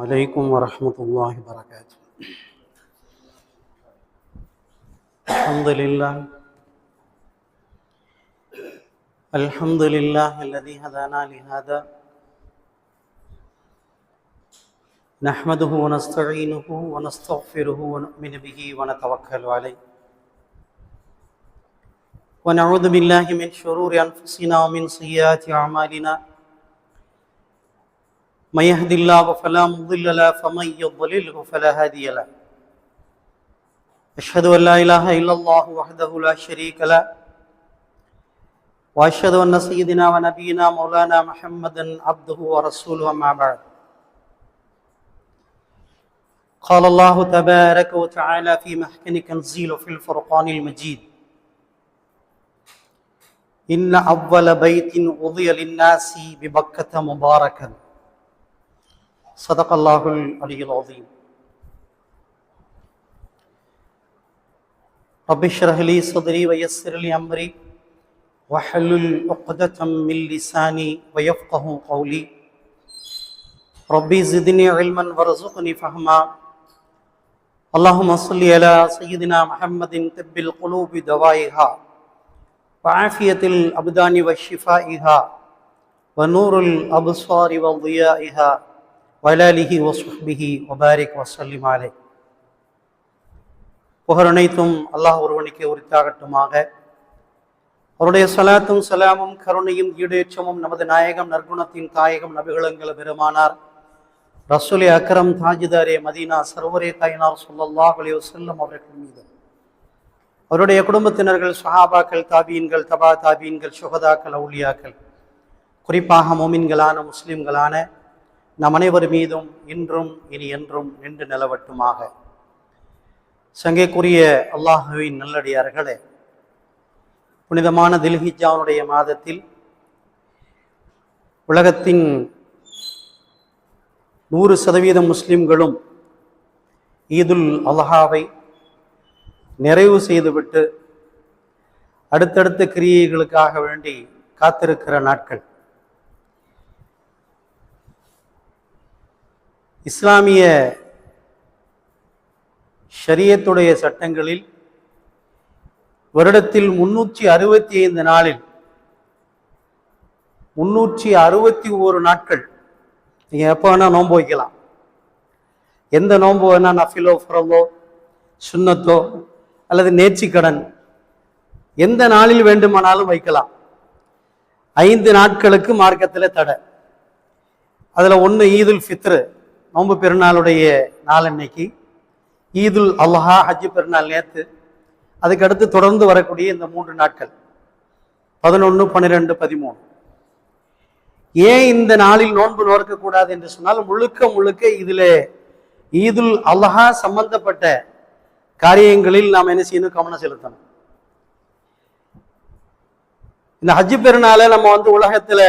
عليكم ورحمة الله وبركاته. الحمد لله الذي هدانا لهذا نحمده ونستعينه ونستغفره ونؤمن به ونتوكل عليه ونعوذ بالله من شرور أنفسنا ومن سيئات أعمالنا من يهد الله فلا مضل له ومن يضلله فلا هادي له. أشهد أن لا إله إلا الله وحده لا شريك له وأشهد أن سيدنا ونبينا مولانا محمدا عبده ورسوله أما بعد. قال الله تبارك وتعالى في محكم تنزيله في الفرقان المجيد: إن أول بيت وضع للناس ببكة مباركا. صدق الله العلي العظيم. رب اشرح لي صدري ويسر لي أمري واحلل عقدة من لساني ويفقه قولي. ربي زدني علما وارزقني فهما. اللهم صل على سيدنا محمد طب القلوب دوائها وعافية الأبدان وشفائها ونور الأبصار وضيائها وعلى آله وصحبه وبارك وسلم عليه. புகழனைத்தும் அல்லாஹ் ஒருவனுக்கே உரித்தாகட்டுமாக. அவருடைய சலாத்தும் சலாமும் கருணையும் ஈடேற்றமும் நமது நாயகம் நற்குணத்தின் தாயகம் நபிகளங்கள் பெருமானார் ரசூலே அக்ரம் தாஜிதாரே மதீனா சர்வரே காயினார் ஸல்லல்லாஹு அலைஹி வஸல்லம் அவர்கள் மீது, அவருடைய குடும்பத்தினர்கள், சஹாபாக்கள், தாபீன்கள், தபா தாபீன்கள், சுஹதாக்கள், அவுலியாக்கள், குறிப்பாக மோமின்களான முஸ்லிம்களான நம் அனைவர் மீதும் இன்றும் இனி என்றும் நின்று நிலவட்டுமாக. சங்கைக்குரிய அல்லாஹுவின் நல்லடியார்களே, புனிதமான தில்ஹிஜ்ஜாவுடைய மாதத்தில் உலகத்தின் 100% முஸ்லிம்களும் ஈதுல் அல்ஹாவை நிறைவு செய்துவிட்டு அடுத்தடுத்த கிரியைகளுக்காக வேண்டி காத்திருக்கிற நாட்கள். இஸ்லாமிய ஷரியத்துடைய சட்டங்களில் வருடத்தில் 365 நாளில் 361 நாட்கள் நீங்கள் எப்போ வேணால் நோன்பு வைக்கலாம். எந்த நோன்பு வேணா, நஃபிலோ, ஃபரலோ, சுன்னத்தோ அல்லது நேர்ச்சிக்கடன் எந்த நாளில் வேண்டுமானாலும் வைக்கலாம். 5 நாட்களுக்கு மார்க்கத்தில் தடை. அதில் ஒன்று ஈதுல் ஃபித்ரு, நோன்பு பெருநாளுடைய நாளன்னைக்கு, ஈதுல் அல்ஹா ஹஜ்ஜு பெருநாள் நேற்று, அதுக்கடுத்து தொடர்ந்து வரக்கூடிய இந்த 3 நாட்கள் 11, 12, 13. ஏன் இந்த நாளில் நோன்பு நோக்கக்கூடாது என்று சொன்னால், முழுக்க இதில் ஈதுல் அல்ஹா சம்பந்தப்பட்ட காரியங்களில் நாம் என்ன செய்யணும், கவனம் செலுத்தணும். இந்த ஹஜ்ஜு பெருநாளை நம்ம உலகத்துல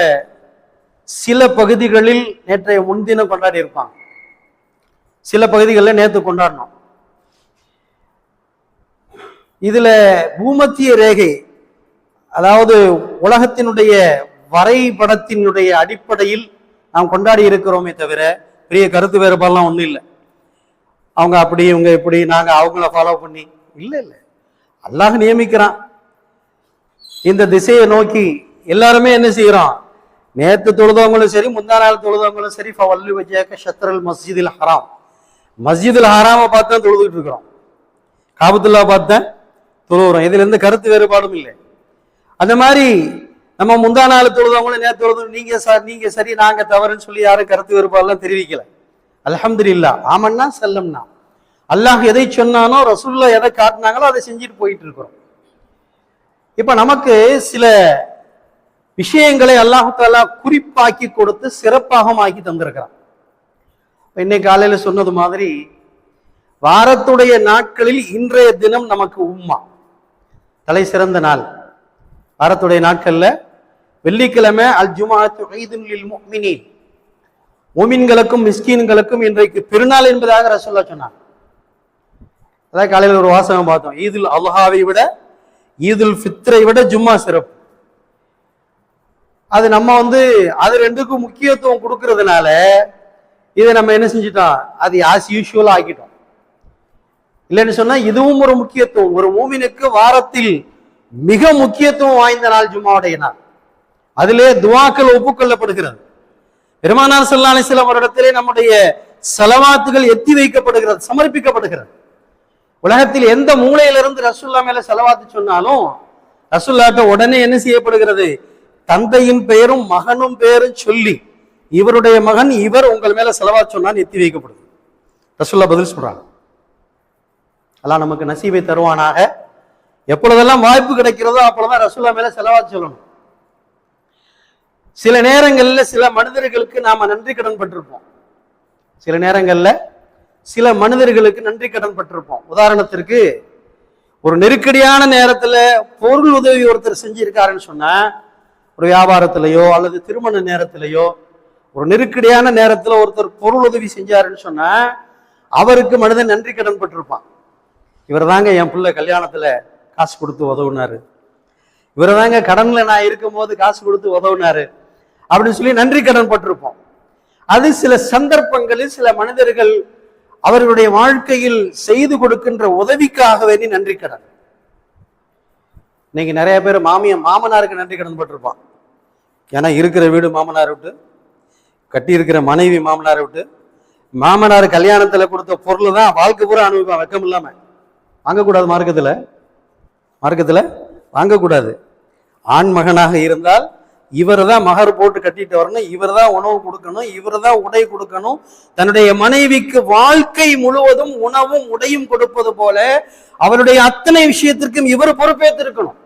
சில பகுதிகளில் நேற்றைய முன்தினம் கொண்டாடி இருப்பாங்க, சில பகுதிகளில் நேற்று கொண்டாடணும். இதுல பூமத்திய ரேகை, அதாவது உலகத்தினுடைய வரைபடத்தினுடைய அடிப்படையில் நாம் கொண்டாடி இருக்கிறோமே தவிர பெரிய கருத்து வேறுபாடுலாம் ஒன்றும் இல்லை. அவங்க அப்படி, இவங்க இப்படி, நாங்கள் அவங்கள ஃபாலோ பண்ணி இல்லை. அல்லாஹ் நியமிக்கிறான். இந்த திசையை நோக்கி எல்லாருமே என்ன செய்யறோம், நேற்று தொழுதவங்களும் சரி, முந்தா நாள் தொழுதவங்களும் சரி, ஃபவல்லி வஜ்ஹக ஷத்ரல் மஸ்ஜிதில் ஹராம், மஸ்ஜிதுல் ஹராமை பார்த்து தான் தொழுதுகிட்டு இருக்கிறோம், காபத்துல்லா பார்த்து தான் தொழுகிறோம். இதுல இருந்து கருத்து வேறுபாடும் இல்லை. அந்த மாதிரி நம்ம முந்தா நாள் தொழுதவங்களும் நேற்று தொழுது நீங்க சரி நாங்க தவறுன்னு சொல்லி யாரும் கருத்து வேறுபாடுலாம் தெரிவிக்கல. அல்ஹம்துலில்லாஹ். ஆமன்னா செல்லம்னா, அல்லாஹ் எதை சொன்னானோ, ரசூலுல்லாஹ் எதை காட்டினாங்களோ அதை செஞ்சுட்டு போயிட்டு இருக்கிறோம். இப்ப நமக்கு சில விஷயங்களை அல்லாஹ் தஆலா குறிப்பாக்கி கொடுத்து சிறப்பாக ஆக்கி தந்திருக்கிறான். இன்னைக்கு காலையில சொன்னது மாதிரி, வாரத்துடைய நாட்களில் இன்றைய தினம் நமக்கு உம்மா தலை சிறந்த நாள். வாரத்துடைய நாட்கள்ல வெள்ளிக்கிழமை அல் ஜும்ஆத்து ஈதுல் லில் முஃமினீன், முஃமின்களுக்கும் மிஸ்கீன்களுக்கும் இன்றைக்கு பெருநாள் என்பதாக ரசூலுல்லாஹ் சொன்னார். அதான் காலையில் ஒரு வாசகம் பார்த்தோம், ஈதுல் அல்ஹாவை விட, ஈதுல் ஃபித்ரை விட ஜும்மா சிறப்பு. அது நம்ம அது ரெண்டுக்கும் முக்கியத்துவம் கொடுக்கறதுனால இதை நம்ம என்ன செஞ்சிட்டோம், அது ஆஸ் யூஷுவலா ஆக்கிட்டோம். இல்லைன்னு சொன்னா இதுவும் ஒரு முக்கியத்துவம். ஒரு மூமினுக்கு வாரத்தில் மிக முக்கியத்துவம் வாய்ந்த நாள் ஜும்மாவுடைய நாள். அதிலே துவாக்கள் ஒப்புக்கொள்ளப்படுகிறது. பெருமானார் ஸல்லல்லாஹு அலைஹி வஸல்லம் அவரிடத்திலே நம்முடைய ஸலவாத்துகள் எத்தி வைக்கப்படுகிறது, சமர்ப்பிக்கப்படுகிறது. உலகத்தில் எந்த மூலையிலிருந்து ரசூலுல்லாஹ் மேல ஸலவாத்து சொன்னாலும் ரசூலுல்லாஹ்ட்ட உடனே என்ன செய்யப்படுகிறது, தந்தையின் பெயரும் மகனும் பெயரும் சொல்லி இவருடைய மகன் இவர் உங்கள் மேல ஸலவாத் சொன்னான்னு எத்தி வைக்கப்படுது. ரசூலுல்லாஹ் பதில் சொல்றாங்க. அல்லாஹ் நமக்கு நசீபை தருவானாக. எப்பொழுதெல்லாம் வாய்ப்பு கிடைக்கிறதோ அப்பொழுதுதான் ரசூலுல்லாஹ் மேல ஸலவாத் சொல்லணும். சில நேரங்கள்ல சில மனிதர்களுக்கு நாம நன்றி கடன் பட்டிருப்போம். சில நேரங்கள்ல சில மனிதர்களுக்கு நன்றி கடன் பட்டிருப்போம். உதாரணத்திற்கு ஒரு நெருக்கடியான நேரத்துல பொருள் உதவி ஒருத்தர் செஞ்சிருக்காருன்னு சொன்னா, ஒரு வியாபாரத்திலேயோ அல்லது திருமண நேரத்திலேயோ ஒரு நெருக்கடியான நேரத்துல ஒருத்தர் பொருள் உதவி செஞ்சாருன்னு சொன்னா அவருக்கு மனிதன் நன்றி கடன் பட்டிருப்பான். இவர் தாங்க என் பிள்ளை கல்யாணத்துல காசு கொடுத்து உதவுனாரு, இவர் தாங்க கடன்ல நான் இருக்கும் போது காசு கொடுத்து உதவுனாரு அப்படின்னு சொல்லி நன்றி கடன் பட்டிருப்போம். அது சில சந்தர்ப்பங்களில் சில மனிதர்கள் அவர்களுடைய வாழ்க்கையில் செய்து கொடுக்கின்ற உதவிக்காக வேண்டி நன்றி கடன். இன்னைக்கு நிறைய பேர் மாமனாருக்கு நன்றி கடன் பட்டிருப்பான். ஏன்னா இருக்கிற வீடு மாமனார் விட்டு, கட்டி இருக்கிற மனைவி மாமனாரை விட்டு, மாமனார் கல்யாணத்துல கொடுத்த பொருள் தான் வாழ்க்கை பூரா அனுபவிப்பான். வெக்கம் இல்லாம வாங்கக்கூடாது. மார்க்கத்துல வாங்கக்கூடாது. ஆண் மகனாக இருந்தால் இவர் தான் மகர் போட்டு கட்டிட்டு வரணும், இவர் தான் உணவு கொடுக்கணும், இவர் தான் உடை கொடுக்கணும். தன்னுடைய மனைவிக்கு வாழ்க்கை முழுவதும் உணவும் உடையும் கொடுப்பது போல அவருடைய அத்தனை விஷயத்திற்கும் இவர் பொறுப்பேற்றிருக்கணும்.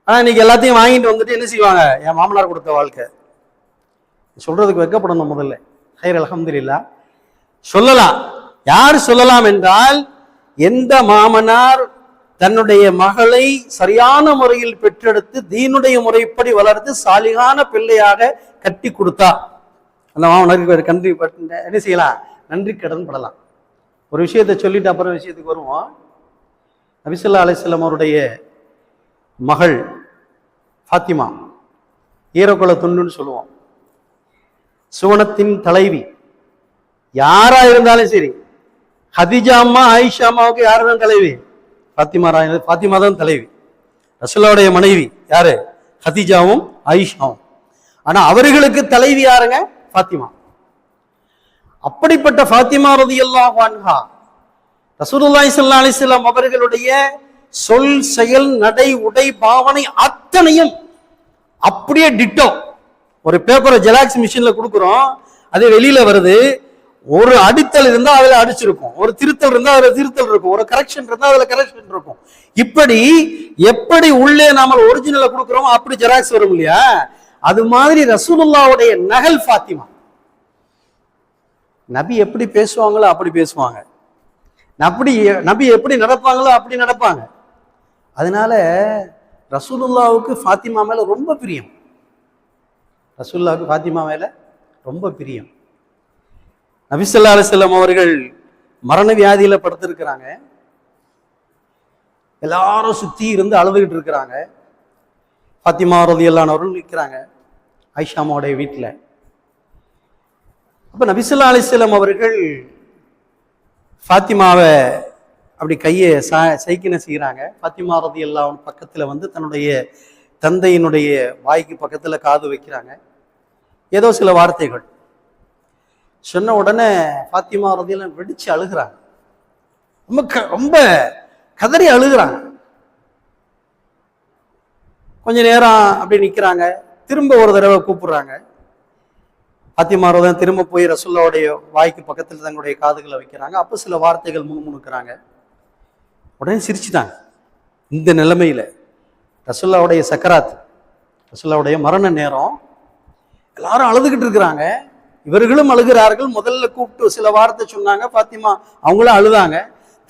ஆனா இன்னைக்கு எல்லாத்தையும் வாங்கிட்டு வந்துட்டு என்ன செய்வாங்க, என் மாமனார் கொடுத்த வாழ்க்கை சொல்றதுக்கு வெக்கப்படணும். முதல்ல ஹைர் அல்ஹம்துலில்லாஹ் சொல்லலாம். யார் சொல்லலாம் என்றால், எந்த மாமனார் தன்னுடைய மகளை சரியான முறையில் பெற்றெடுத்து தீனுடைய முறைப்படி வளர்த்து சாலிகான பிள்ளையாக கட்டி கொடுத்தா அந்த மாமனாருக்கு கன்றி என்ன செய்யலாம், நன்றி கடன் படலாம். ஒரு விஷயத்தை சொல்லிட்டு அப்புறம் விஷயத்துக்கு வருவோம். நபி ஸல்லல்லாஹு அலைஹி வஸல்லம் அவருடைய மகள் ஃபாத்திமா, ஈரக்குல துண்டுன்னு சொல்லுவோம், சுவனத்தின் தலைவி. யாரா இருந்தாலும் சரி, ஹதீஜா அம்மா ஆயிஷா அம்மாவுக்கு யாரு தான் தலைவி? ஃபாத்திமா தான் தலைவி. ரசூலுல்லாஹ்வுடைய மனைவி யாரு? ஹதீஜாவும் ஆயிஷாவும். ஆனா அவர்களுக்கு தலைவி யாருங்க? ஃபாத்திமா. அப்படிப்பட்ட ஃபாத்திமா ரலியல்லாஹு அன்ஹா ரசூலுல்லாஹி ஸல்லல்லாஹு அலைஹி வஸல்லம் அவர்களுடைய சொல், செயல், நடை, உடை, பாவனை அத்தனையும் அப்படியே டிட்டோ. ஒரு பேப்பரை ஜெராக்ஸ் மிஷின்ல கொடுக்குறோம், அது வெளியில வருது. ஒரு அடித்தல் இருந்தா அதுல அடிச்சிருக்கும், ஒரு திருத்தல் இருந்தா அதுல திருத்தல் இருக்கும், ஒரு கரெக்ஷன் இருந்தா அதுல கரெக்ஷன் இருக்கும். இப்படி எப்படி உள்ளே நாம ஒரிஜினலை கொடுக்குறோம் அப்படி ஜெராக்ஸ் வரும் இல்லையா? அது மாதிரி ரசூலுல்லாஹ்வுடைய நகல் ஃபாத்திமா. நபி எப்படி பேசுவாங்களோ அப்படி பேசுவாங்க, நபி எப்படி நடப்பாங்களோ அப்படி நடப்பாங்க. அதனால ரசூலுல்லாஹ்வுக்கு ஃபாத்திமா மேல ரொம்ப பிரியம். ரசூலுல்லாஹ்வுக்கு ஃபாத்திமா மேல ரொம்ப பிரியம். நபி ஸல்லல்லாஹு அலைஹி வஸல்லம் அவர்கள் மரண வியாதியில படுத்திருக்கிறாங்க. எல்லாரும் சுத்தி இருந்து அழுதுகிட்டு இருக்கிறாங்க. ஃபாத்திமா ரலியல்லாஹு அன்ஹா அவர்கள் நிற்கிறாங்க ஆயிஷா அம்மாவுடைய வீட்டுல. அப்ப நபி ஸல்லல்லாஹு அலைஹி வஸல்லம் அவர்கள் ஃபாத்திமாவை அப்படி கையை சைக்கின செய்கிறாங்க. ஃபாத்திமா ரலியல்லாஹு அன்ஹா பக்கத்துல வந்து தன்னுடைய தந்தையினுடைய வாய்க்கு பக்கத்துல காது வைக்கிறாங்க. ஏதோ சில வார்த்தைகள் சொன்ன உடனே ஃபாத்திமா ரலியல்லாஹு அன்ஹா வெடிச்சு அழுகிறாங்க. ரொம்ப கதறி அழுகிறாங்க. கொஞ்ச நேரம் அப்படி நிற்கிறாங்க. திரும்ப ஒரு தடவை கூப்பிடுறாங்க. ஃபாத்திமா ரலியல்லாஹு திரும்ப போய் ரசூலுல்லாஹ்வுடைய வாய்க்கு பக்கத்தில் தங்களுடைய காதுகளை வைக்கிறாங்க. அப்போ சில வார்த்தைகள் முணுமுணுக்கிறாங்க. உடனே சிரிச்சுட்டாங்க. இந்த நிலைமையில ரசூலுல்லாஹ்வுடைய சக்கராத், ரசூலுல்லாஹ்வுடைய மரண நேரம், எல்லாரும் அழுதுகிட்டு இருக்கிறாங்க. இவர்களும் அழுகிறார்கள். முதல்ல கூப்பிட்டு சில வார்த்தை சொன்னாங்க, ஃபாத்திமா அவங்களும் அழுதாங்க.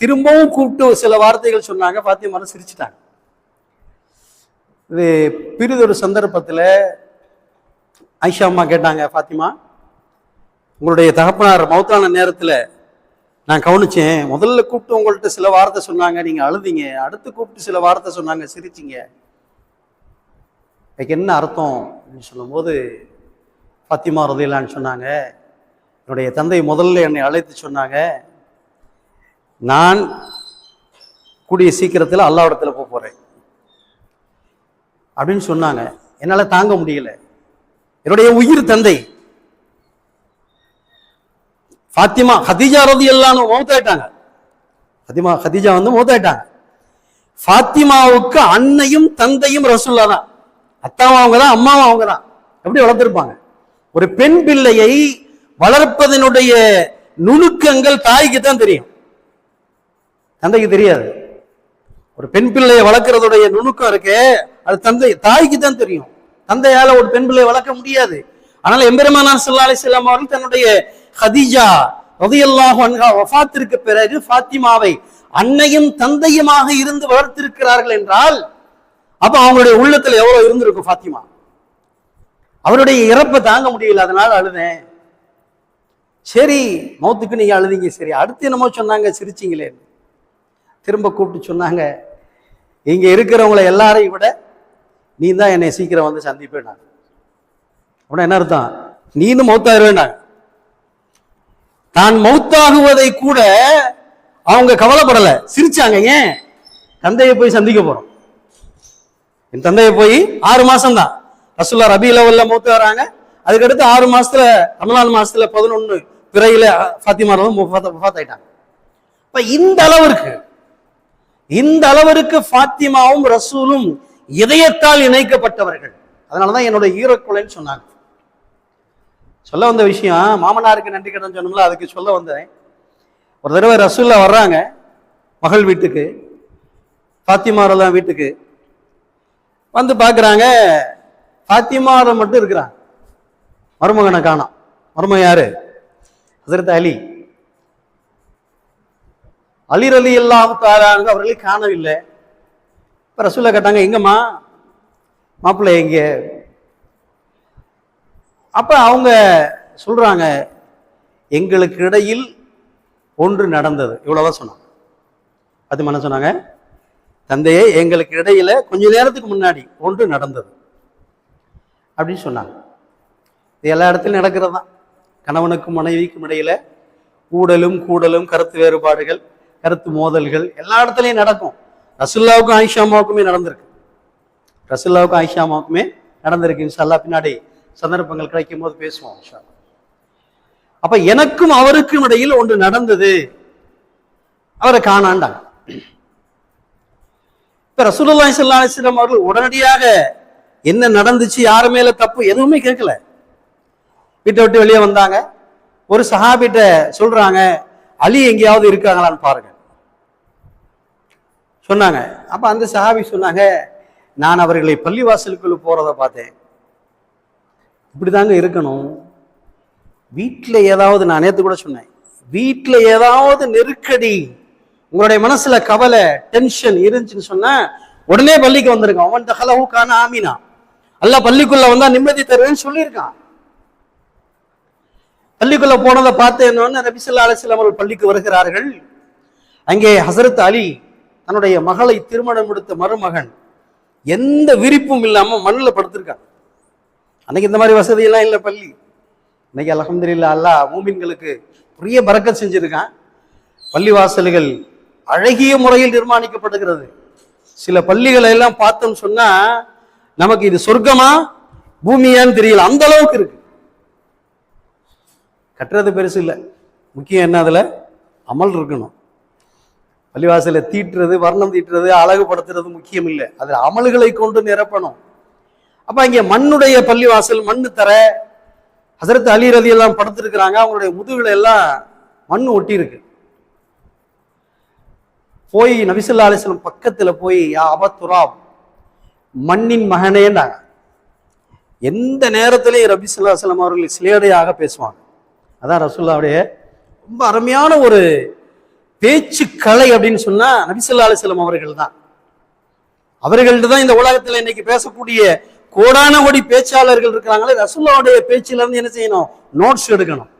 திரும்பவும் கூப்பிட்டு சில வார்த்தைகள் சொன்னாங்க, ஃபாத்திமா சிரிச்சுட்டாங்க. இது பிரிதொரு சந்தர்ப்பத்தில் ஆயிஷா அம்மா கேட்டாங்க, ஃபாத்திமா உங்களுடைய தகப்பனார் மௌத்தான நேரத்தில் நான் கவனிச்சேன், முதல்ல கூப்பிட்டு உங்கள்கிட்ட சில வார்த்தை சொன்னாங்க, நீங்க அழுதிங்க. அடுத்து கூப்பிட்டு சில வார்த்தை சொன்னாங்க, சிரிச்சிங்க. அதுக்கு என்ன அர்த்தம் அப்படின்னு சொல்லும்போது ஃபாத்திமா ரலியல்லாஹு சொன்னாங்க, என்னுடைய தந்தை முதல்ல என்னை அழைத்து சொன்னாங்க, நான் கூடிய சீக்கிரத்தில் அல்லாஹ்விடத்தில் போக போறேன் அப்படின்னு சொன்னாங்க. என்னால தாங்க முடியல. என்னுடைய உயிர் தந்தை ஃபாத்திமா ஹதீஜா ரலியல்லாஹு அன்ஹா மௌத்தாயிட்டாங்க. ஹதீஜா மௌத்தாயிட்டாங்க. ஃபாத்திமாவுக்கு அன்னையும் தந்தையும் ரசூலுல்லாஹ் தான். அத்தாவும் அவங்க தான், அம்மாவும் அவங்க தான். எப்படி வளர்த்திருப்பாங்க? ஒரு பெண் பிள்ளையை வளர்ப்பதனுடைய நுணுக்கங்கள் தாய்க்கு தான் தெரியும், தந்தைக்கு தெரியாது. ஒரு பெண் பிள்ளையை வளர்க்கறதுடைய நுணுக்கம் இருக்கு, அது தாய்க்கு தான் தெரியும். தந்தையால ஒரு பெண் பிள்ளையை வளர்க்க முடியாது. ஆனால் எம்பெருமானார் ஸல்லல்லாஹு அலைஹி வஸல்லம் அவர்கள் தன்னுடைய ஹதீஜா ரலியல்லாஹு அன்ஹா வஃபாத்திற்கு பிறகு ஃபாத்திமாவை அன்னையும் தந்தையுமாக இருந்து வளர்த்திருக்கிறார்கள் என்றால் அப்ப அவங்களுடைய உள்ளத்துல எவ்வளவு இருந்திருக்கும் ஃபாத்திமா. அவருடைய இறப்பை தாங்க முடியல, அதனால அழுதேன். சரி, மௌத்துக்கு நீங்க அழுதீங்க, சரி, அடுத்து என்னமோ சொன்னாங்க, சிரிச்சிங்களே. திரும்ப கூப்பிட்டு சொன்னாங்க, இங்க இருக்கிறவங்களை எல்லாரையும் விட நீ தான் என்னை சீக்கிரம் வந்து சந்திப்பேன். அப்படின்னா என்ன அர்த்தம்? நீனும் மௌத்தாயிருவேன். தான் மௌத்தாகுவதை கூட அவங்க கவலைப்படல, சிரிச்சாங்க. ஏன்? தந்தையை போய் சந்திக்க போறோம். என் தந்தையை போய் 6 மாசம் தான் ரசூலுல்லாஹ் ரபீஉல் அவ்வல்ல மௌத்து வராங்க. அதுக்கடுத்து 6 மாசத்துல ரமலான் மாசத்துல 11 பிறையில ஃபாத்திமா வஃபாத் ஆயிட்டாங்க. இப்ப இந்த அளவிற்கு ஃபாத்திமாவும் ரசூலும் இதயத்தால் இணைக்கப்பட்டவர்கள். அதனாலதான் என்னோட ஈரக்குலைன்னு சொன்னாங்க. சொல்ல வந்த விஷயம், மாமனாருக்கு நன்றி கடன் சொன்னோம்ல, அதுக்கு சொல்ல வந்தேன். ஒரு தடவை ரசூலுல்லாஹ் வர்றாங்க மகள் வீட்டுக்கு, ஃபாத்திமா ரலியல்லாஹு வீட்டுக்கு வந்து பாக்குறாங்க. ஃபாத்திமா மட்டும் இருக்கிறாங்க, மருமகனை காணோம். மருமகன் யாரு? ஹஸரத் அலி ரலியல்லாஹு தஆலா அவர்களை காணவில்லை. இப்ப ரசூலுல்லாஹ் கேட்டாங்க, எங்கம்மா மாப்பிள்ளை எங்க? அப்ப அவங்க சொல்றாங்க, எங்களுக்கு இடையில் ஒன்று நடந்தது. இவ்வளவுதான் சொன்னாங்க. ஃபாத்திமா என்ன சொன்னாங்க? தந்தையே, எங்களுக்கு இடையில கொஞ்ச நேரத்துக்கு முன்னாடி ஒன்று நடந்தது அப்படின்னு சொன்னாங்க. இது எல்லா இடத்துலையும் நடக்கிறது தான். கணவனுக்கும் மனைவிக்கும் இடையில கூடலும் கருத்து வேறுபாடுகள், கருத்து மோதல்கள் எல்லா இடத்துலையும் நடக்கும். ரசூலுல்லாஹுக்கும் ஆயிஷாமாவுக்குமே நடந்திருக்கு. இன்ஷா அல்லாஹ் பின்னாடி சந்தர்ப்பங்கள் கிடைக்கும் போது பேசுவோம் இன்ஷா அல்லாஹ். அப்ப எனக்கும் அவருக்கும் இடையில் ஒன்று நடந்தது, அவரை காணாண்டாங்க. இப்ப ரசூலுல்லாஹி ஸல்லல்லாஹு அலைஹி வஸல்லம் அவர்கள் உடனடியாக என்ன நடந்துச்சு, யாரு மேல தப்பு எதுவுமே கேட்கல. வீட்டை விட்டு வெளியே வந்தாங்க. ஒரு சஹாபிட்ட சொல்றாங்க, அலி எங்கேயாவது இருக்காங்களான்னு பாருங்க சொன்னாங்க. அப்ப அந்த சஹாபி சொன்னாங்க, நான் அவர்களை பள்ளிவாசலுக்குள்ள போறதை பார்த்தேன். இப்படிதாங்க இருக்கணும். வீட்டில் ஏதாவது, நான் நேற்று கூட சொன்னேன், வீட்டில் ஏதாவது நெருக்கடி, உங்களுடைய மனசுல கவலை, டென்ஷன் இருந்துச்சுன்னு சொன்னா உடனே பள்ளிக்கு வந்திருக்கான். அவன் தஹலஹு கான ஆமீனா, அல்லாஹ் பள்ளிக்குள்ள வந்தா நிம்மதி தருவேன்னு சொல்லியிருக்கான். பள்ளிக்குள்ள போனதை பார்த்தேன்னு நபி ஸல்லல்லாஹு அலைஹி வஸல்லம் அவர்கள் பள்ளிக்கு வருகிறார்கள். அங்கே ஹஸரத் அலி தன்னுடைய மகளை திருமணம் முடித்த மருமகன் எந்த விரிப்பும் இல்லாம மண்ணில் படுத்திருக்கான். அன்னைக்கு இந்த மாதிரி வசதியெல்லாம் இல்லை பள்ளி. இன்னைக்கு அல்ஹம்துலில்லாஹ் அல்லாஹ் மூமின்களுக்கு பெரிய பரக்கத் செஞ்சிருக்கான். பள்ளி வாசல்கள் அழகிய முறையில் நிர்மாணிக்கப்படுகிறது. சில பள்ளிகளை எல்லாம் பார்த்தோம்னு சொன்னா நமக்கு இது சொர்க்கமா பூமியான்னு தெரியல, அந்த அளவுக்கு இருக்கு. கட்டுறது பெருசு இல்லை, முக்கியம் என்ன, அதுல அமல் இருக்கணும். பள்ளிவாசலை தீட்டுறது, வர்ணம் தீட்டுறது, அழகுபடுத்துறது முக்கியம் இல்லை, அதுல அமல்களை கொண்டு நிரப்பணும். அப்ப இங்க மண்ணுடைய பள்ளிவாசல், மண்ணு தர, ஹஸரத் அலி ரலியல்லாஹு அன்ஹு படுத்திருக்கிறாங்க. அவங்களுடைய முதுகுல எல்லாம் மண்ணு ஒட்டி இருக்கு. போய் நபி ஸல்லல்லாஹு அலைஹி வஸல்லம் பக்கத்துல போய், யா அபா துராப், மண்ணின் மகனேன்னாங்க. எந்த நேரத்திலையும் நபி ஸல்லல்லாஹு அலைஹி வஸல்லம் அவர்கள் சிலேடையாக பேசுவாங்க. அதான் ரசூலுல்லாஹ்வுடைய ரொம்ப அருமையான ஒரு பேச்சு கலை அப்படின்னு சொன்னா நபி ஸல்லல்லாஹு அலைஹி வஸல்லம் அவர்கள் தான். அவர்கள்ட்ட தான் இந்த உலகத்துல இன்னைக்கு பேசக்கூடிய கோடான கோடி பேச்சாளர்கள் இருக்கிறாங்களே, ரசூலுல்லாஹ்வுடைய பேச்சில இருந்து என்ன செய்யணும், நோட்ஸ் எடுக்கணும்.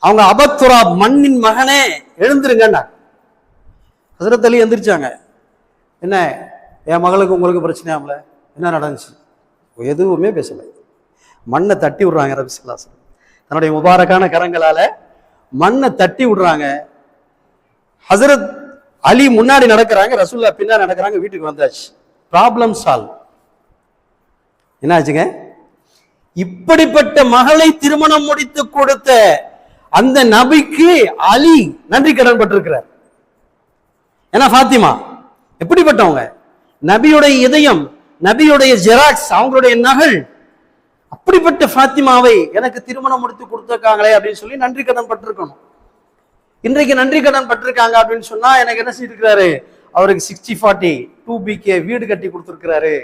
அவங்க அபத்துரா, மண்ணின் மகனே எழுந்திருங்கண்ணா. ஹஸரத் அலி எந்திரிச்சாங்க. என்ன, என் மகளுக்கு உங்களுக்கு பிரச்சனையாமல, என்ன நடந்துச்சு? எதுவுமே பேசலை. மண்ணை தட்டி விடுறாங்க. நபி ஸல்லல்லாஹு அலைஹி வஸல்லம் தன்னுடைய முபாரக்கான கரங்களால மண்ணை தட்டி விடுறாங்க. ஹசரத் அலி முன்னாடி நடக்கிறாங்க, ரசூலுல்லாஹ் பின்னாடி நடக்கிறாங்க. வீட்டுக்கு வந்தாச்சு, ப்ராப்ளம் சால்வ். என்ன ஆச்சுங்க? இப்படிப்பட்ட மகளை திருமணம் முடித்து கொடுத்த அந்த நபிக்கு அலி நன்றி கடன் பட்டிருக்கிறார். ஏன்னா ஃபாத்திமா எப்படிப்பட்டவங்க, நபியுடைய இதயம், நபியுடைய ஜெராக்ஸ், அவங்களுடைய நகல். அப்படிப்பட்ட ஃபாத்திமாவை எனக்கு திருமணம் முடித்து கொடுத்துருக்காங்களே அப்படின்னு சொல்லி நன்றி கடன் பட்டிருக்கணும். இன்றைக்கு நன்றி கடன் பட்டிருக்காங்க அப்படின்னு சொன்னா எனக்கு என்ன செய்திருக்கிறாரு, அவருக்கு 60-40 2BK வீடு கட்டி கொடுத்துருக்கிறாரு,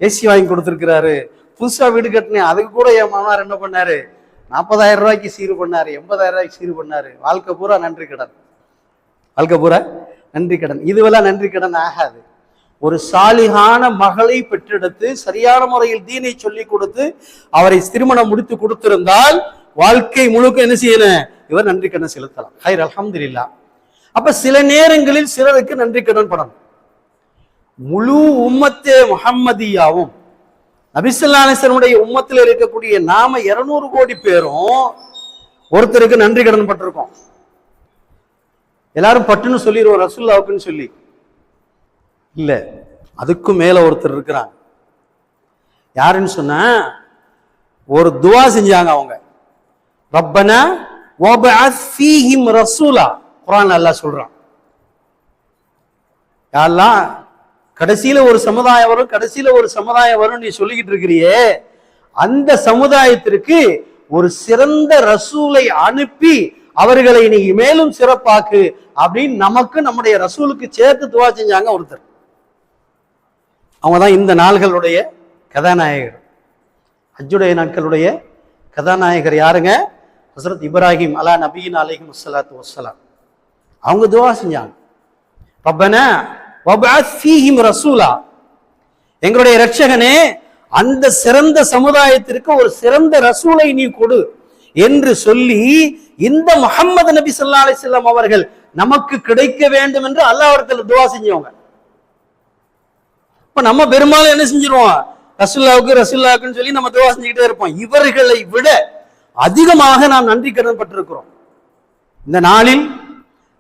ஏசி வாங்கி கொடுத்துருக்கிறாரு, புதுசா வீடு கட்டினேன். அதுக்கு கூட என் மாமனார் என்ன பண்ணாரு, 40,000 ரூபாய்க்கு சீரு பண்ணாரு, 80,000 ரூபாய்க்கு சீரு பண்ணாரு. வாழ்க்கை பூரா நன்றி கடன், வாழ்க்கை பூரா நன்றி கடன். இதுவெல்லாம் நன்றி கடன் ஆகாது. ஒரு சாலிகான மகளை பெற்றெடுத்து சரியான முறையில் தீனை சொல்லி கொடுத்து அவரை திருமணம் முடித்து கொடுத்திருந்தால் வாழ்க்கை முழுக்க என்ன செய்யணும், இவர் நன்றி கடன் செலுத்தலாம். ஹைர், அல்ஹம்துலில்லாஹ். அப்ப சில நேரங்களில் சிலருக்கு நன்றி கடன் படணும். முழு உம்மத்தே முஹம்மதியாவும் நபி ஸல்லல்லாஹு அலைஹி வஸல்லம் உம்மத்தில் இருக்கக்கூடிய நாம 200 கோடி பேரும் ஒருத்தருக்கு நன்றி கடன் பட்டிருக்கோம். எல்லாரும் பட்டுன்னு சொல்லிடுவோம் ரசூலுல்லாஹ்வுக்குன்னு சொல்லி, இல்ல அதுக்கும் மேல ஒருத்தர் இருக்கிறாங்க. யாருன்னு சொன்னா, ஒரு துவா செஞ்சாங்க அவங்க. ரப்பனா வபஅத் ஃபீஹிம் ரசூலா, குர்ஆன்ல அல்லாஹ் சொல்றான். யா அல்லாஹ், கடைசியில ஒரு சமுதாயம் வரும், கடைசியில ஒரு சமுதாயம் வரும் நீ சொல்லிக்கிட்டு இருக்கிறியே, அந்த சமுதாயத்திற்கு ஒரு சிறந்த ரசூலை அனுப்பி அவர்களை நீ மேலும் சிறப்பாக்கு அப்படின்னு நமக்கு நம்முடைய ரசூலுக்கு சேர்த்து துவா செஞ்சாங்க ஒருத்தர். அவங்கதான் இந்த நாள்களுடைய கதாநாயகர், ஹஜ்ஜுடைய நாட்களுடைய கதாநாயகர். யாருங்க? ஹஸரத் இப்ராஹிம் அலா நபியின் அலைஹி ஸலாத்து வஸ்ஸலாம். அவங்க துவா செஞ்சாங்க, ரப்பனா வபஅத் ஃபீஹிம் ரசூலா, எங்களுடைய இரட்சகனே அந்த சிறந்த சமுதாயத்திற்கு ஒரு சிறந்த ரசூலை நீ கொடு என்று சொல்லி இந்த முஹம்மது நபி ஸல்லல்லாஹு அலைஹி வஸல்லம் அவர்கள் நமக்கு கிடைக்க வேண்டும் என்று அல்லாஹ்விடத்தில் துவா செஞ்சவங்க. இப்ப நம்ம பெரும்பாலும் என்ன செஞ்சிருவோம், ரசூலுல்லாஹ்வுக்குன்னு சொல்லி நம்ம துவா செஞ்சுக்கிட்டே இருப்போம். இவர்களை விட அதிகமாக நாம் நன்றி கடன் பட்டிருக்கிறோம். இந்த நாளில்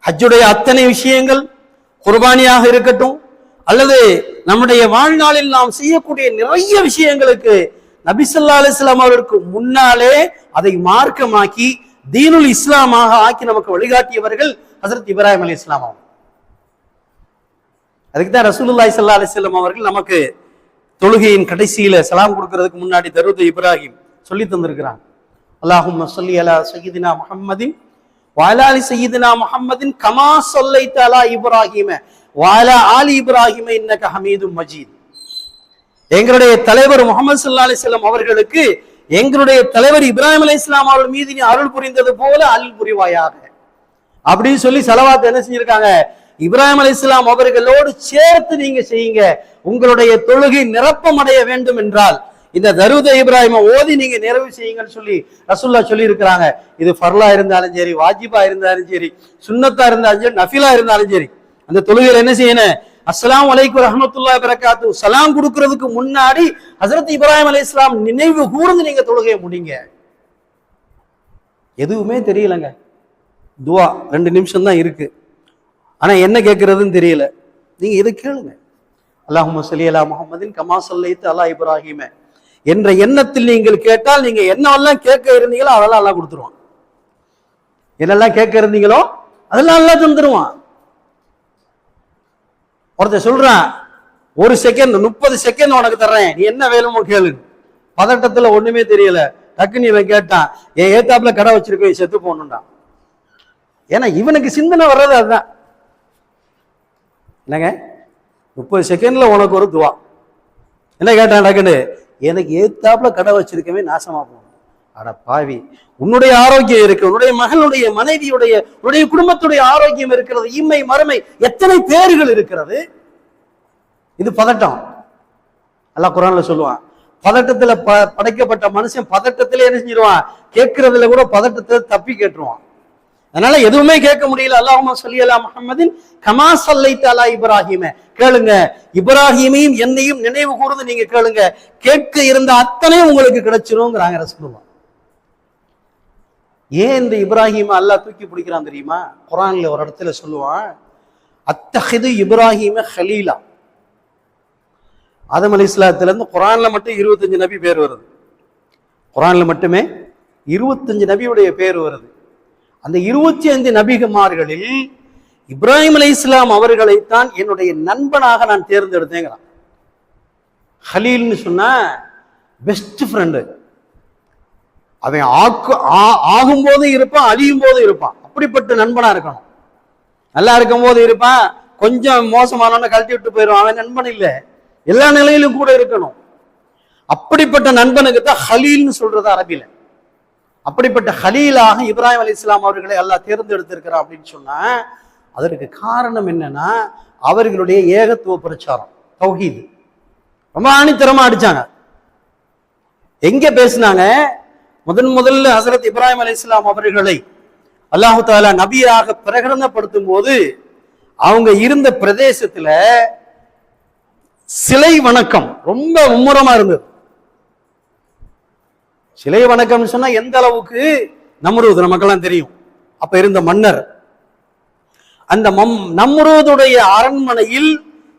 ஹஜ்ஜுடைய அத்தனை விஷயங்கள், குர்பானியாக இருக்கட்டும் அல்லது நம்முடைய வாழ்நாளில் நாம் செய்யக்கூடிய நிறைய விஷயங்களுக்கு நபி ஸல்லல்லாஹு அலைஹி வஸல்லம் அவர்களுக்கு முன்னாலே அதை மார்க்கமாக்கி தீனுல் இஸ்லாமாக ஆக்கி நமக்கு வழிகாட்டியவர்கள் ஹஸரத் இப்ராஹிம் அலைஹிஸ்ஸலாம் அவங்க. அதுக்கு தான் ரசூலுல்லாஹி ஸல்லல்லாஹு அலைஹி வஸல்லம் அவர்கள் நமக்கு தொழுகையின் கடைசியில சலாம் கொடுக்கிறதுக்கு முன்னாடி தரூத் இப்ராஹிம் சொல்லி தந்திருக்கிறாங்க. அல்லாஹும்ம ஸல்லி அலா சய்யிதினா முஹம்மதின் வ அலா ஆலி சய்யிதினா முஹம்மதின் கமா ஸல்லைத அலா இப்ராஹிம வ அலா ஆலி இப்ராஹிம இன்னக ஹமீதும் மஜீத். எங்களுடைய தலைவர் முஹம்மது ஸல்லல்லாஹு அலைஹி வஸல்லம் அவர்களுக்கு எங்களுடைய தலைவர் இப்ராஹிம் அலைஹிஸ்ஸலாம் அவர்கள் மீது நீ அருள் புரிந்தது போல அருள் புரிவாயாக அப்படின்னு சொல்லி ஸலவாத் என்ன செஞ்சிருக்காங்க, இப்ராஹிம் அலைஹிஸ்ஸலாம் அவர்களோடு சேர்த்து நீங்க செய்யுங்க. உங்களுடைய தொழுகை நிரப்பம் அடைய வேண்டும் என்றால் இந்த தரூத இப்ராஹிம ஓதி நீங்க நிறைவு செய்யுங்கன்னு சொல்லி ரசூலுல்லாஹ் சொல்லி இருக்கிறாங்க. இது ஃபர்லா இருந்தாலும் சரி, வாஜிபா இருந்தாலும் சரி, சுன்னத்தா இருந்தாலும் சரி, நஃபிலா இருந்தாலும் சரி, அந்த தொழுகையில என்ன செய்யணும், அஸ்ஸலாமு அலைக்கும் ரஹ்மத்துல்லாஹி பரக்காத்து சலாம் கொடுக்கிறதுக்கு முன்னாடி ஹஸரத் இப்ராஹிம் அலைஹிஸ்ஸலாம் நினைவு கூர்ந்து நீங்க தொழுகையை முடிங்க. எதுவுமே தெரியலங்க, துவா 2 நிமிஷம் தான் இருக்கு, ஆனா என்ன கேட்கறதுன்னு தெரியல. நீங்க இதை கேளுங்க, அல்லாஹும்ம ஸல்லி அலா முஹம்மதின் கமா ஸல்லைத அலா இப்ராஹிம என்ற எண்ணத்தில் நீங்கள் கேட்டால் நீங்க என்னெல்லாம் கேட்க இருந்தீங்களோ அதெல்லாம் அல்லாஹ் கொடுத்துருவான். என்னெல்லாம் கேட்க இருந்தீங்களோ அதெல்லாம் அல்லாஹ் தந்துருவான். ஒருத்தர் சொல்றான், 1 செகண்ட் 30 செகண்ட் உனக்கு தர்றேன், நீ என்ன வேணுமோ கேளு. பதட்டத்துல ஒண்ணுமே தெரியல, டக்குன்னு இவன் கேட்டான், என் ஏத்தாப்புல கடை வச்சிருக்கேன் செத்து போகணும்டான். ஏன்னா இவனுக்கு சிந்தனை வர்றது அதுதான். என்னங்க 30 செகண்ட்ல உனக்கு ஒரு துவா. என்ன கேட்டான் டக்குன்னு, எனக்கு ஏத்தாப்புல கடை வச்சிருக்கவே நாசமா போகணும். அட பாவி, உன்னுடைய ஆரோக்கியம் இருக்கு, உன்னுடைய மகளுடைய மனைவியுடைய உன்னுடைய குடும்பத்துடைய ஆரோக்கியம் இருக்கிறது, இம்மை மறுமை எத்தனை பேர்கள் இருக்கிறது. இது பதட்டம். அல்லாஹ் குர்ஆன்ல சொல்லுவான், பதட்டத்துல படைக்கப்பட்ட மனுஷன் பதட்டத்திலே என்ன செஞ்சிருவான், கேட்கறதுல கூட பதட்டத்துல தப்பி கேட்டுருவான். அதனால எதுவுமே கேட்க முடியல. அல்லாஹும்ம ஸல்லி அலா முஹம்மதின் கமா ஸல்லைத அலா இப்ராஹிம கேளுங்க. இப்ராஹீமையும் என்னையும் நினைவு கூர்ந்து நீங்க கேளுங்க, கேட்க இருந்த அத்தனையும் உங்களுக்கு கிடைச்சிருங்கிறாங்க ரசூலுல்லாஹ். ஏன் இந்த இப்ராஹிம் அல்லாஹ் தூக்கி பிடிக்கிறான் தெரியுமா? குர்ஆன்ல ஒரு இடத்துல சொல்லுவான், அத்தஹிது இப்ராஹிம ஹலீலா. ஆதம் அலைஹிஸ்ஸலாத்துல இருந்து குர்ஆன்ல மட்டும் 25 நபி பேர் வருது. குர்ஆன்ல மட்டுமே 25 நபியுடைய பேர் வருது. அந்த 25 நபிகுமார்களில் இப்ராஹிம் அலைஹிஸ்ஸலாம் அவர்களைத்தான் என்னுடைய நண்பனாக நான் தேர்ந்தெடுத்தேங்கிறான். ஹலீல்னு சொன்னா பெஸ்ட் ஃப்ரெண்டு. அவன் ஆகும் போது இருப்பான், அழியும் போது இருப்பான். அப்படிப்பட்ட நண்பனா இருக்கணும். நல்லா இருக்கும் போது இருப்பான், கொஞ்சம் மோசமானவன கழட்டி விட்டு போயிடும். அவன் நண்பன் இல்லை, எல்லா நிலையிலும் கூட இருக்கணும். அப்படிப்பட்ட நண்பனுக்கு தான் ஹலீல்னு சொல்றது அரபில. அப்படிப்பட்ட ஹலீலாக இப்ராஹிம் அலைஹிஸ்ஸலாம் அவர்களை அல்லாஹ் தேர்ந்தெடுத்திருக்கிறான் அப்படின்னு சொன்னா அதற்கு காரணம் என்னன்னா அவர்களுடைய ஏகத்துவ பிரச்சாரம், தௌஹீத். ரொம்ப ஆணித்தரமா அடிச்சாங்க. எங்க பேசினாங்க? முதல்ல ஹஸரத் இப்ராஹிம் அலைஹிஸ்ஸலாம் அவர்களை அல்லாஹு தஆலா நபியாக பிரகடனப்படுத்தும் போது அவங்க இருந்த பிரதேசத்துல சிலை வணக்கம் ரொம்ப மும்முரமா இருந்தது. சிலை வணக்கம் சொன்னா எந்த அளவுக்கு? நம்ரூத் நமக்கெல்லாம் தெரியும், அப்ப இருந்த மன்னர். அந்த நம்ரூதுடைய அரண்மனையில்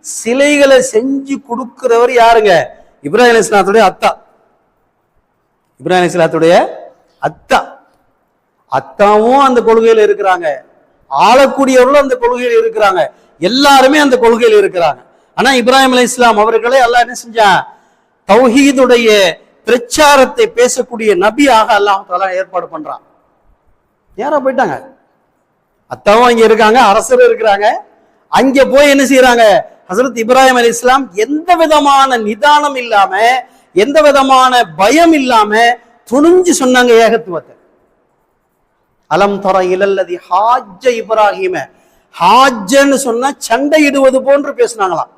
சிலைகளை செஞ்சு கொடுக்கிறவர் யாருங்க? இப்ராஹிம் அலைஹிஸ்ஸலாத்துடைய அத்தா. இப்ராஹிம் அலைஹிஸ்ஸலாத்துடைய அத்தா. அத்தாவும் அந்த கொள்கையில் இருக்கிறாங்க, ஆளக்கூடியவர்களும் அந்த கொள்கையில் இருக்கிறாங்க, எல்லாருமே அந்த கொள்கையில் இருக்கிறாங்க. ஆனா இப்ராஹிம் அலைஹிஸ்ஸலாம் அவர்களை அல்லாஹ் என்ன செஞ்சான்? தௌஹீதுடைய பிரச்சாரத்தை பேசக்கூடிய நபியாக அல்லாஹ் தஆலா ஏற்பாடு பண்றான். யாரா போயிட்டாங்க? அத்தாவும் அங்க இருக்காங்க, அரசர் இருக்கிறாங்க. அங்க போய் என்ன செய்யறாங்க? ஹஸரத் இப்ராஹிம் அலைஹிஸ்ஸலாம் எந்த விதமான நிதானம் இல்லாம, எந்த விதமான பயம் இல்லாம துணிஞ்சு சொன்னாங்க ஏகத்துவத்தை. அலம் தர இலல்லதி ஹாஜ்ஜ இப்ராஹிம. ஹாஜ்ஜன்னு சொன்னா சண்டையிடுவது போன்று பேசினாங்களாம்.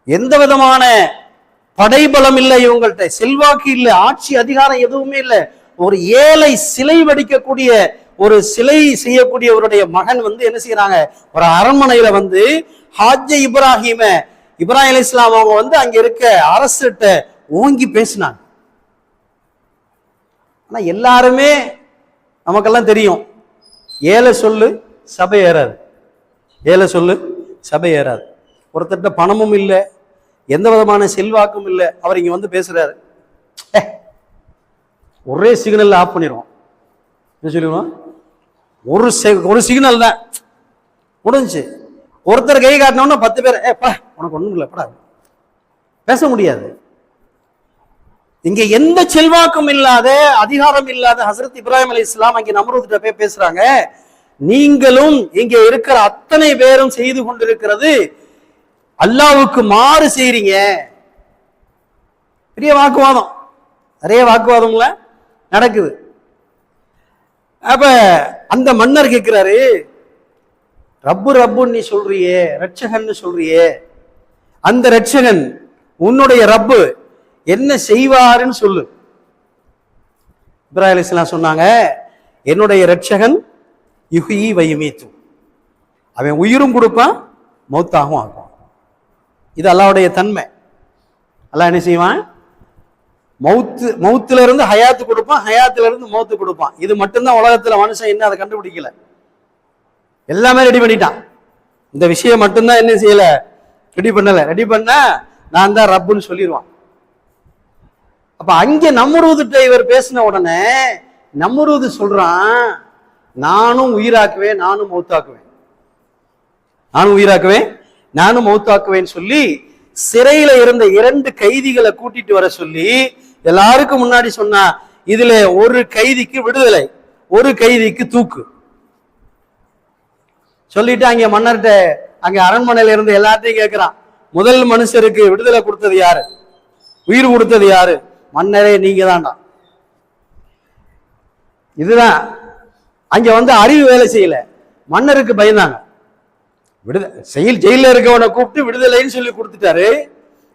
எந்த விதமான படைபலம் இல்லை இவங்கள்ட்ட, செல்வாக்கு இல்லை, ஆட்சி அதிகாரம் எதுவுமே இல்லை. ஒரு ஏழை சிலை வடிக்கக்கூடிய, ஒரு சிலை செய்யக்கூடியவருடைய மகன் என்ன செய்யறாங்க? ஒரு அரண்மனையில ஹாஜ்ஜ இப்ராஹிம, இப்ராஹிம் அலைஹிஸ்ஸலாம் அவங்க அங்க இருக்க அரசுகிட்ட ஓங்கி பேசினாங்க. ஆனா எல்லாருமே நமக்கெல்லாம் தெரியும், ஏழை சொல்லு சபை ஏறாது, ஏழை சொல்லு சபை ஏறாது. ஒருத்தட்ட பணமும் இல்லை, எந்த விதமான செல்வாக்கும் இல்லை, அவர் இங்க பேசுறாரு, ஒரே சிக்னல் ஆஃப் பண்ணிடுவோம். என்ன சொல்லுவோம்? ஒரு சிக்னல் தான் முடிஞ்சு. ஒருத்தர் கை காட்டினோம்னா 10 பேர் உனக்கு ஒண்ணும் இல்லை படா, பேச முடியாது. இங்க எந்த செல்வாக்கும் இல்லாத, அதிகாரம் இல்லாத ஹஸரத் இப்ராஹிம் அலைஹிஸ்ஸலாம் அங்கே நம்ரூத்கிட்ட போய் பேசுறாங்க, நீங்களும் இங்க இருக்கிற அத்தனை பேரும் செய்து கொண்டிருக்கிறது அல்லாஹ்வுக்கு மாறு செய்றீங்க. பெரிய வாக்குவாதம், நிறைய வாக்குவாதம்ல நடக்குது. அப்ப அந்த மன்னர் கேட்கிறாரு, ரப்பு ரப்புன்னு நீ சொல்றியே, ரட்சகன்னு சொல்றியே, அந்த ரட்சகன் உன்னுடைய ரப்பு என்ன செய்வாருன்னு சொல்லு. இப்ராஹிம் அலைஹிஸ்ஸலாம் சொன்னாங்க, என்னுடைய ரட்சகன் யுஹ்யி வ யுமீத்து, அவன் உயிரும் கொடுப்பான் மௌத்தாகவும் ஆகுவான். இது அல்லாஹ்வுடைய தன்மை. அல்லாஹ் என்ன செய்வான்? மௌத்துல இருந்து ஹயாத்து கொடுப்பான், ஹயாத்துல இருந்து மௌத்து கொடுப்பான். இது மட்டும்தான் உலகத்துல மனுஷன் என்ன அதை கண்டுபிடிக்கல, எல்லாமே ரெடி பண்ணிட்டான். இந்த விஷயம் மட்டும்தான் என்ன செய்யல, ரெடி பண்ணல. ரெடி பண்ண நான் தான் ரப்புன்னு சொல்லிடுவான். அப்ப அங்க நம்ரூதுட்ட இவர் பேசின உடனே நம்ரூது சொல்றான், நானும் உயிராக்குவேன், நானும் மௌத்தாக்குவேன், நானும் உயிராக்குவேன், நானும் மௌத்தாக்குவேன்னு சொல்லி சிறையில இருந்த 2 கைதிகளை கூட்டிட்டு வர சொல்லி எல்லாருக்கும் முன்னாடி சொன்னா, இதுல ஒரு கைதிக்கு விடுதலை, ஒரு கைதிக்கு தூக்கு சொல்லிட்டு அங்க மன்னர்கிட்ட, அங்க அரண்மனையில இருந்து எல்லாத்தையும் கேட்கிறான், முதல் மனுஷருக்கு விடுதலை கொடுத்தது யாரு, உயிர் கொடுத்தது யாரு? மன்னரே நீங்க தான்டா. இதுதான் அங்க அறிவு வேலை செய்யல, மன்னருக்கு பயந்தாங்க. ஜெயில இருக்கவனை கூப்பிட்டு விடுதலைன்னு சொல்லி கொடுத்துட்டாரு.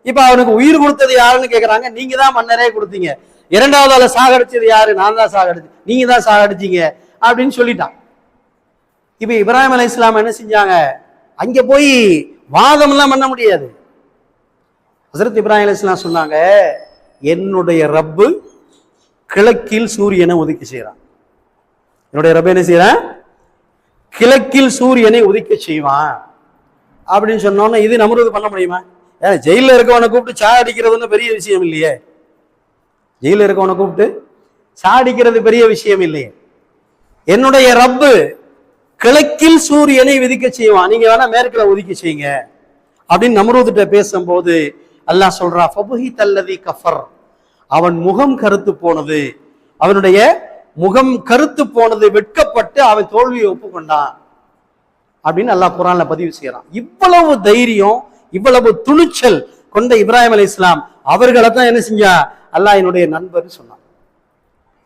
இப்ப அவனுக்கு உயிர் கொடுத்தது யாருன்னு கேக்குறாங்க, நீங்க தான் மன்னரே கொடுத்தீங்க. 2வது ஆளை சாகடிச்சது யாரு? நான் தான் சாகடிச்சு, நீங்க தான் சாகடிச்சீங்க அப்படின்னு சொல்லிட்டான். இப்ப இப்ராஹிம் அலைஹிஸ்ஸலாம் என்ன செஞ்சாங்க? அங்க போய் வாதம்லாம் பண்ண முடியாது. ஹஸரத் இப்ராஹிம் அலைஹிஸ்ஸலாம் சொன்னாங்க, என்னுடைய ரப்பு கிழக்கில் சூரியனை ஒதுக்கி செய்யறான். என்னுடைய ரப்பு என்ன செய்யறான்? கிழக்கில் சூரியனை உதிக்க செய்வான் அப்படின்னு சொன்னோன்னா இது நம்ரூது பண்ண முடியுமா? ஏன்னா ஜெயிலில் இருக்கவனை கூப்பிட்டு சா அடிக்கிறதுன்னு பெரிய விஷயம் இல்லையே. ஜெயிலில் இருக்கவனை கூப்பிட்டு சா அடிக்கிறது பெரிய விஷயம் இல்லையே. என்னுடைய ரப்பு கிழக்கில் சூரியனை விதிக்க செய்வான், நீங்க வேணா மேற்குல ஒதுக்கி செய்யுங்க அப்படின்னு நம்ரூதுட்ட பேசும்போது அல்லாஹ் சொல்றா, ஃபபுஹித அல்லதி கஃபர், அவன் முகம் கருத்து போனது, அவனுடைய முகம் கருத்து போனது, வெட்கப்பட்டு அவன் தோல்வியை ஒப்புக்கொண்டான் அப்படின்னு அல்லாஹ் குர்ஆன்ல பதிவு செய்யறான். இவ்வளவு தைரியம், இவ்வளவு துணிச்சல் கொண்ட இப்ராஹிம் அலைஹிஸ்ஸலாம் அவர்களை தான் என்ன செஞ்சா அல்லாஹ் என்னுடைய நண்பர் சொன்னான்.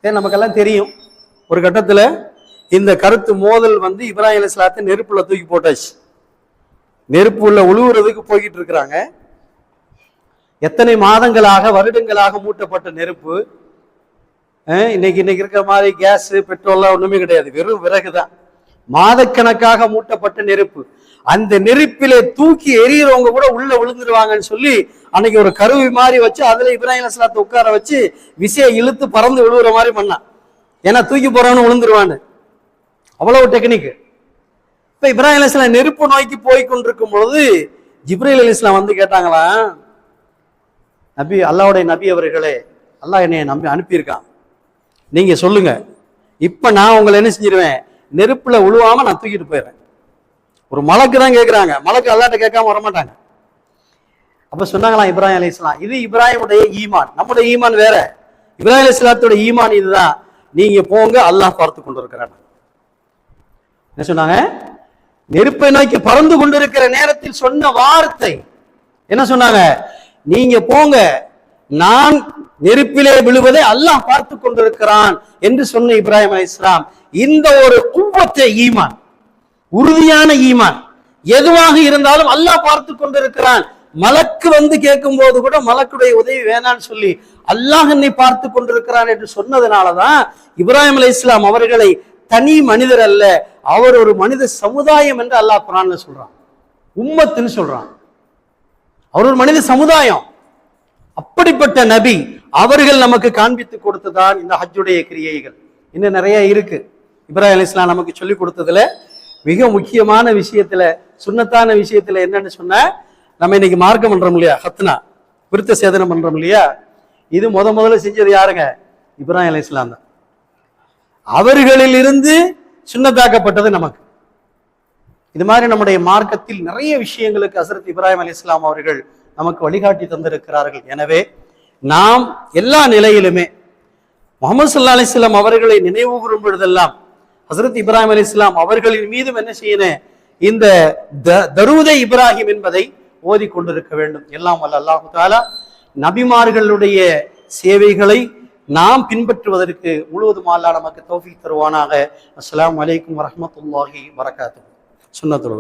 நமக்கெல்லாம் தெரியும், ஒரு கட்டத்துல இந்த கருத்து மோதல் வந்து இப்ராஹிம் அலைஹிஸ்ஸலாத்தை நெருப்புல தூக்கி போட்டாச்சு. நெருப்பு உள்ள உழுவுறதுக்கு போய்கிட்டு இருக்கிறாங்க. எத்தனை மாதங்களாக வருடங்களாக மூட்டப்பட்ட நெருப்பு. இன்னைக்கு இருக்கிற மாதிரி கேஸ் பெட்ரோல்லாம் ஒண்ணுமே கிடையாது, வெறும் விறகு தான். மாதக்கணக்காக மூட்டப்பட்ட நெருப்பு. அந்த நெருப்பிலே தூக்கி எரியறவங்க கூட உள்ள விழுந்துருவாங்கன்னு சொல்லி அன்னைக்கு ஒரு கருவி மாதிரி வச்சு அதுல இப்ராஹிம் அலைஹிஸ்ஸலாத்தை உட்கார வச்சு விசையை இழுத்து பறந்து விழுவுற மாதிரி பண்ணான். ஏன்னா தூக்கி போறவனு விழுந்துருவான்னு. அவ்வளவு டெக்னிக். இப்ப இப்ராஹிம் அலைஹிஸ்ஸலாம் நெருப்பு நோக்கி போய் கொண்டிருக்கும் பொழுது ஜிப்ரீல் அலைஹிஸ்ஸலாம் வந்து கேட்டாங்களாம், நபி, அல்லாஹ்வுடைய நபி அவர்களே, அல்லாஹ் என்னைய நம்பி அனுப்பியிருக்கான், நீங்க சொல்லுங்க, இப்ப நான் உங்களை என்ன செஞ்சிருவேன், நெருப்புல உழுவாம நான் தூக்கிட்டு போயிடுறேன். ஒரு மலக்கு தான் கேட்கிறாங்க, மலக்கு அல்லாஹ்ட்ட கேட்காம வரமாட்டாங்க. அப்ப சொன்னாங்களாம் இப்ராஹிம் அலைஹிஸ்ஸலாம், இது இப்ராஹிமுடைய ஈமான், நம்முடைய ஈமான் வேற. இப்ராஹிம் அலைஹிஸ்ஸலாத்தோட ஈமான் இதுதான், நீங்க போங்க, அல்லாஹ் பார்த்து கொண்டிருக்கிறான். என்ன சொன்னாங்க? நெருப்பை நோக்கி பறந்து கொண்டிருக்கிற நேரத்தில் சொன்ன வார்த்தை என்ன சொன்னாங்க? நீங்க போங்க, நான் நெருப்பிலே விழுவதை அல்லாஹ் பார்த்து கொண்டிருக்கிறான் என்று சொன்ன இப்ராஹிம் அலைஹிஸ்ஸலாம் இந்த ஒரு குவத்தை ஈமான், உறுதியான ஈமான், எதுவாக இருந்தாலும் அல்லாஹ் பார்த்து கொண்டிருக்கிறான். மலக்கு வந்து கேட்கும் போது கூட மலக்குடைய உதவி வேணான்னு சொல்லி அல்லாஹ் என்னை பார்த்து கொண்டிருக்கிறான் என்று சொன்னதுனாலதான் இப்ராஹிம் அலைஹிஸ்ஸலாம் அவர்களை தனி மனிதர் அல்ல, அவர் ஒரு மனித சமுதாயம் என்று அல்லாஹ் குர்ஆன்ல சொல்றான். உம்மத்துன்னு சொல்றான். அவர் ஒரு மனித சமுதாயம். அப்படிப்பட்ட நபி அவர்கள் நமக்கு காண்பித்து கொடுத்ததான் இந்த ஹஜ்ஜுடைய கிரியைகள். இன்னும் நிறைய இருக்கு. இப்ராஹிம் அலைஹிஸ்ஸலாம் நமக்கு சொல்லி கொடுத்ததுல மிக முக்கியமான விஷயத்துல, சுன்னத்தான விஷயத்துல என்னன்னு சொன்னா, நம்ம இன்னைக்கு மார்க்கம் பண்றோம் இல்லையா, ஹத்னா, விருத்த சேதனம் பண்றோம் இல்லையா, இது முதல்ல செஞ்சது யாருங்க? இப்ராஹிம் அலைஹிஸ்ஸலாம் தான். அவர்களில் இருந்து சுன்னத்தாக்கப்பட்டது நமக்கு. இது மாதிரி நம்முடைய மார்க்கத்தில் நிறைய விஷயங்களுக்கு ஹஸரத் இப்ராஹிம் அலைஹிஸ்ஸலாம் அவர்கள் நமக்கு வழிகாட்டி தந்திருக்கிறார்கள். எனவே நாம் எல்லா நிலையிலுமே முஹம்மது ஸல்லல்லாஹு அலைஹி வஸல்லம் அவர்களை நினைவு கூறும் பொழுதெல்லாம் ஹஸரத் இப்ராஹிம் அலைஹிஸ்ஸலாம் அவர்களின் மீதும் என்ன செய்யணும், இந்த தரூதை இப்ராஹிம் என்பதை ஓதி கொண்டிருக்க வேண்டும். எல்லாம் வல்ல அல்லாஹ் தஆலா நபிமார்களுடைய சேவைகளை நாம் பின்பற்றுவதற்கு முழுவதும் அல்லாஹ் நமக்கு தௌஃபீக் தருவானாக. அஸ்ஸலாமு அலைக்கும் வரஹ்மத்துல்லாஹி வபரகாத்துஹு. சுன்னத்துல்